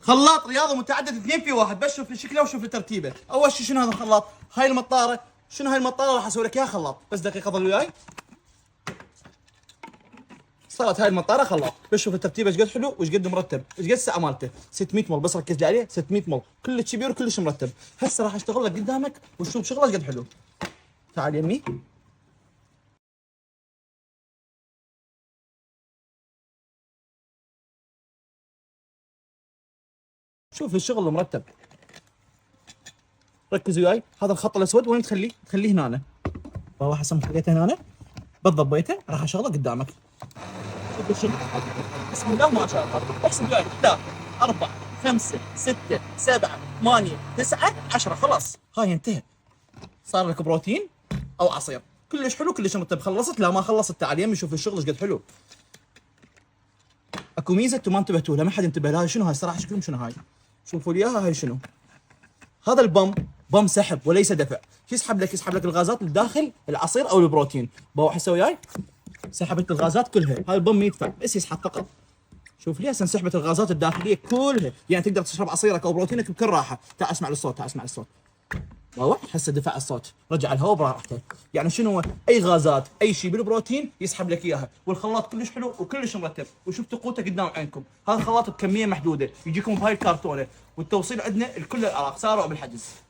خلاط رياضي متعدد 2 في 1. بس شوف شكله وشوف ترتيبه. اول شيء شنو هذا الخلاط؟ هاي المطاره. شنو هاي المطاره؟ راح اسوي لك اياها خلاط. بس دقيقه ظل وياي. صارت هاي المطاره خلاط. بس شوف الترتيب ايش قد حلو وايش قد مرتب. ايش قد السعه مالته 600 مل. بس ركز لي عليه 600 مل، كلش كبير وكلش مرتب. هسه راح اشتغل لك قدامك وشوف شغله ايش قد حلو. تعال يمي. شوف الشغل المرتب. ركز وياي. هذا الخط الاسود وين تخليه؟ تخليه هنا. والله حسن خليته هنا بالضبط بيته. راح اشغله قدامك. شوف الشغل. بسم الله ما شاء الله. احسب وياي 3 4 5 6 7 8 9 10. خلاص هاي انتهى. صار لك بروتين او عصير كلش حلو كلش مرتب. خلصت؟ لا ما خلصت. تعال يمي شوف الشغل ايش قد حلو. اكو ميزه انتم ما انتبهتوا لها، ما حد انتبه لها. شنو هاي الصراحه؟ شكلهم شنو هاي؟ شوفوا لي اياها. هاي شنو؟ هذا بم سحب وليس دفع. شو يسحب لك؟ يسحب لك الغازات اللي داخل العصير او البروتين. بروح اسوي وياي سحبت الغازات كلها. هاي البم يدفع بس يسحب فقط. شوف لي هسه انسحبت الغازات الداخليه كلها، يعني تقدر تشرب عصيرك او بروتينك بكل راحه. تعال اسمع الصوت. تعال اسمع الصوت. واضح؟ هسه دفع الصوت، رجع الهواء براحته. يعني شنو؟ اي غازات اي شيء بالبروتين يسحب لك اياها. والخلاط كلش حلو وكلش مرتب. وشفتوا قوته قدام عينكم. هذا الخلاط بكميه محدوده يجيكم بهاي الكرتونه. والتوصيل عندنا لكل العراق. سارعوا بالحجز.